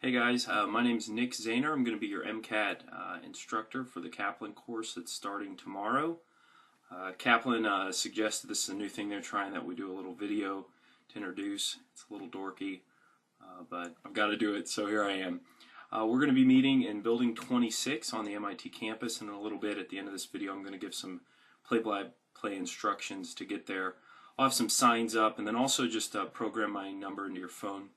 Hey guys, my name is Nick Zahner. I'm going to be your MCAT instructor for the Kaplan course that's starting tomorrow. Kaplan suggested this is a new thing they're trying, that we do a little video to introduce. It's a little dorky, but I've got to do it, so here I am. We're going to be meeting in Building 26 on the MIT campus, and in a little bit at the end of this video I'm going to give some play-by-play instructions to get there. I'll have some signs up, and then also just program my number into your phone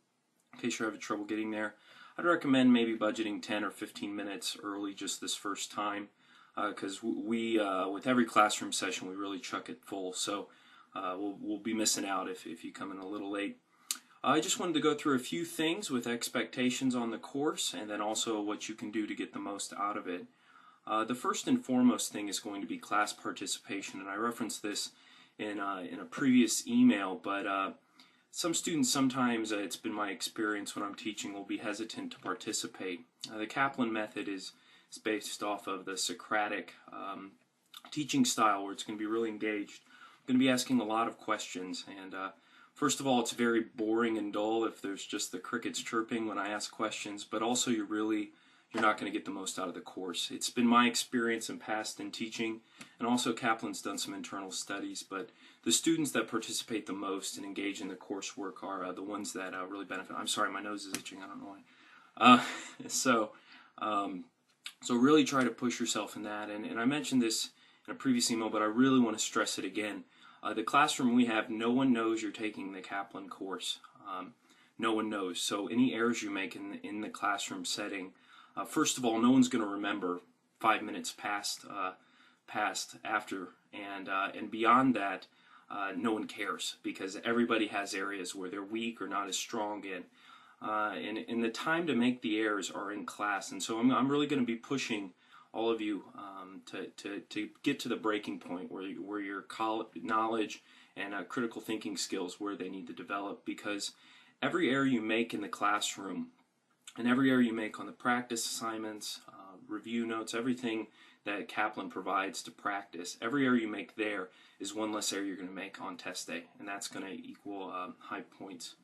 in case you're having trouble getting there. I'd recommend maybe budgeting 10 or 15 minutes early just this first time, because with every classroom session we really chuck it full, so we'll be missing out if you come in a little late. I just wanted to go through a few things with expectations on the course, and then also what you can do to get the most out of it. The first and foremost thing is going to be class participation, and I referenced this in a previous email, but some students sometimes, it's been my experience when I'm teaching, will be hesitant to participate. The Kaplan method is based off of the Socratic teaching style, where it's going to be really engaged. I'm going to be asking a lot of questions, and first of all, it's very boring and dull if there's just the crickets chirping when I ask questions, but also you're not going to get the most out of the course. It's been my experience in past in teaching, and also Kaplan's done some internal studies, but the students that participate the most and engage in the coursework are the ones that really benefit. I'm sorry, my nose is itching, I don't know why. So really try to push yourself in that, and I mentioned this in a previous email, but I really want to stress it again. The classroom we have, no one knows you're taking the Kaplan course. No one knows, so any errors you make in the classroom setting, first of all, no one's going to remember 5 minutes past after, and beyond that, no one cares, because everybody has areas where they're weak or not as strong in. And the time to make the errors are in class, and so I'm really going to be pushing all of you to get to the breaking point where your knowledge and critical thinking skills, where they need to develop, because every error you make in the classroom and every error you make on the practice assignments, review notes, everything that Kaplan provides to practice, every error you make there is one less error you're going to make on test day, and that's going to equal high points,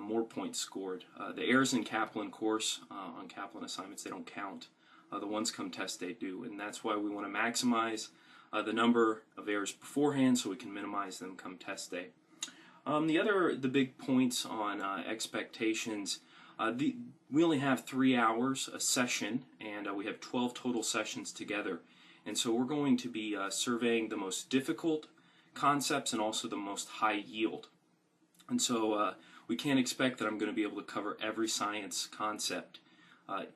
more points scored. The errors in Kaplan course, on Kaplan assignments, they don't count. The ones come test day do, and that's why we want to maximize the number of errors beforehand so we can minimize them come test day. The big points on expectations. We only have 3 hours a session, and we have 12 total sessions together. And so we're going to be surveying the most difficult concepts and also the most high yield. And so we can't expect that I'm going to be able to cover every science concept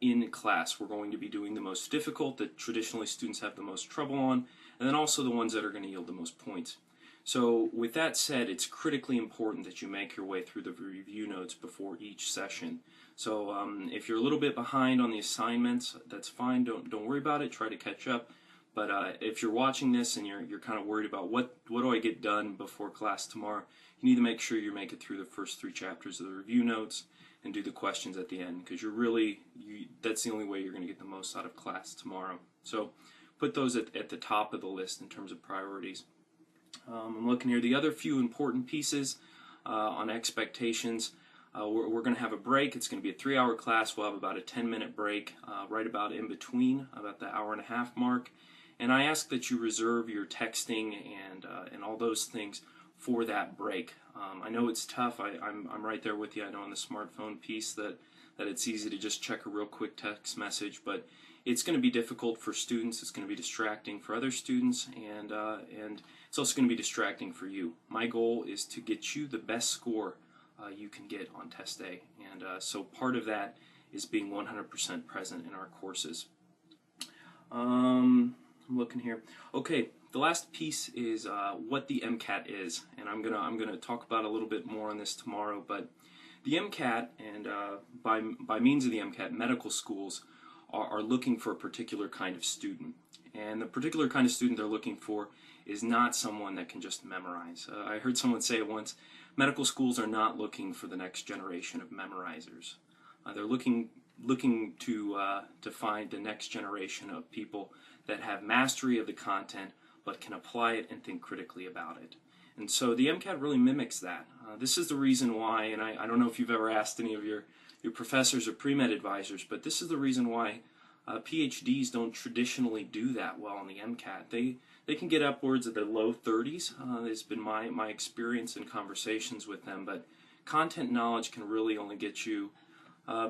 in class. We're going to be doing the most difficult, that traditionally students have the most trouble on, and then also the ones that are going to yield the most points. So with that said, it's critically important that you make your way through the review notes before each session. So if you're a little bit behind on the assignments, that's fine. Don't worry about it. Try to catch up. But if you're watching this and you're kind of worried about what do I get done before class tomorrow, you need to make sure you make it through the first 3 chapters of the review notes and do the questions at the end, because that's the only way you're going to get the most out of class tomorrow. So put those at the top of the list in terms of priorities. I'm looking here. The other few important pieces on expectations. We're going to have a break. It's going to be a 3-hour class. We'll have about a 10-minute break right about in between, about the hour-and-a-half mark. And I ask that you reserve your texting and all those things for that break. I know it's tough. I'm right there with you. I know on the smartphone piece that it's easy to just check a real quick text message, but it's going to be difficult for students. It's going to be distracting for other students, and it's also going to be distracting for you. My goal is to get you the best score you can get on test day, and so part of that is being 100% present in our courses. I'm looking here. Okay, the last piece is what the MCAT is, and I'm gonna talk about a little bit more on this tomorrow. But the MCAT, and by means of the MCAT, medical schools are looking for a particular kind of student, and the particular kind of student they're looking for is not someone that can just memorize. I heard someone say it once, medical schools are not looking for the next generation of memorizers. They're looking to find the next generation of people that have mastery of the content but can apply it and think critically about it. And so the MCAT really mimics that. This is the reason why, and I don't know if you've ever asked any of your professors or pre-med advisors, but this is the reason why PhDs don't traditionally do that well on the MCAT. They can get upwards of the low 30s. It's been my experience in conversations with them, but content knowledge can really only get you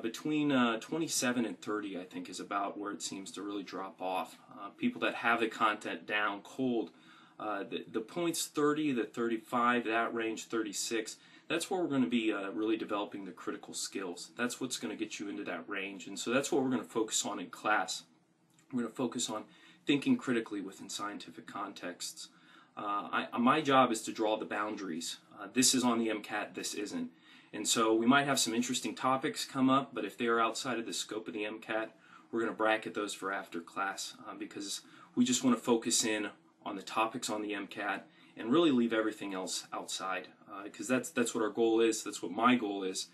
between 27 and 30, I think, is about where it seems to really drop off. People that have the content down cold, the points 30 to 35, that range 36, that's where we're going to be really developing the critical skills. That's what's going to get you into that range, and so that's what we're going to focus on in class. We're going to focus on thinking critically within scientific contexts. My job is to draw the boundaries. This is on the MCAT, this isn't. And so we might have some interesting topics come up, but if they are outside of the scope of the MCAT, we're going to bracket those for after class because we just want to focus in on the topics on the MCAT and really leave everything else outside because that's what our goal is. That's what my goal is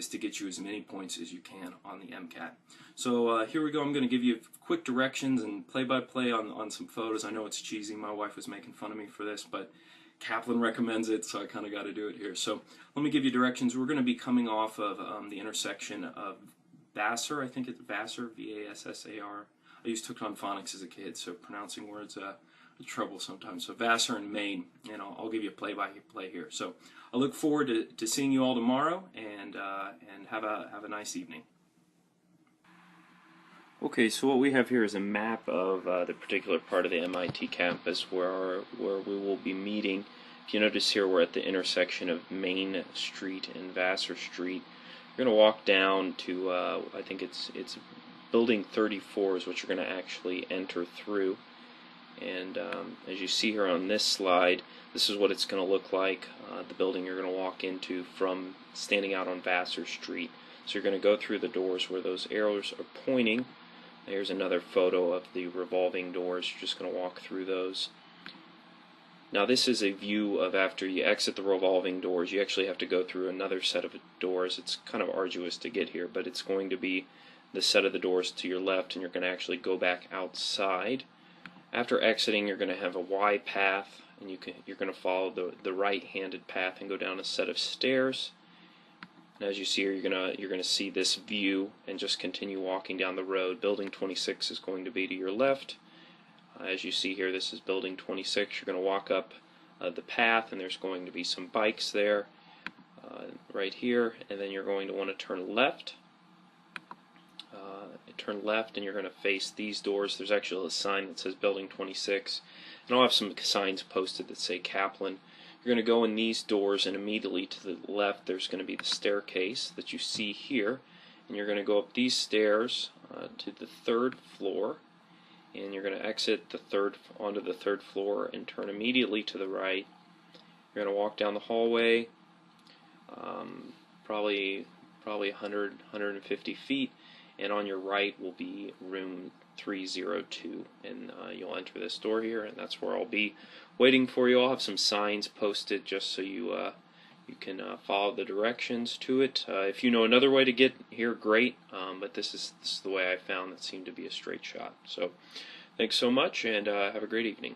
to get you as many points as you can on the MCAT. So here we go. I'm going to give you quick directions and play-by-play on some photos. I know it's cheesy. My wife was making fun of me for this, but Kaplan recommends it, so I kind of got to do it here. So let me give you directions. We're going to be coming off of the intersection of Vassar. I think it's Vassar, V-A-S-S-A-R. I used to took on phonics as a kid, so pronouncing words trouble sometimes. So Vassar and Maine, and I'll give you a play-by-play here. So I look forward to seeing you all tomorrow, and have a nice evening. Okay, so what we have here is a map of the particular part of the MIT campus where we will be meeting. If you notice here, we're at the intersection of Main Street and Vassar Street. You're going to walk down to, I think it's building 34 is what you're going to actually enter through. And as you see here on this slide, this is what it's going to look like, the building you're going to walk into from standing out on Vassar Street. So you're going to go through the doors where those arrows are pointing. Here's another photo of the revolving doors. You're just going to walk through those. Now this is a view of after you exit the revolving doors. You actually have to go through another set of doors. It's kind of arduous to get here, but it's going to be the set of the doors to your left, and you're going to actually go back outside. After exiting, you're going to have a Y path, and you're going to follow the right-handed path and go down a set of stairs. And as you see here, you're gonna see this view and just continue walking down the road. Building 26 is going to be to your left. As you see here, this is building 26. You're going to walk up the path, and there's going to be some bikes there right here, and then you're going to want to turn left. Turn left, and you're going to face these doors. There's actually a sign that says building 26, and I'll have some signs posted that say Kaplan. You're going to go in these doors, and immediately to the left there's going to be the staircase that you see here, and you're going to go up these stairs to the 3rd floor, and you're going to exit onto the 3rd floor and turn immediately to the right. You're going to walk down the hallway, probably 150 feet, and on your right will be room 302, and you'll enter this door here, and that's where I'll be waiting for you. I'll have some signs posted just so you can follow the directions to it. If you know another way to get here, great, but this is the way I found that seemed to be a straight shot. So thanks so much, and have a great evening.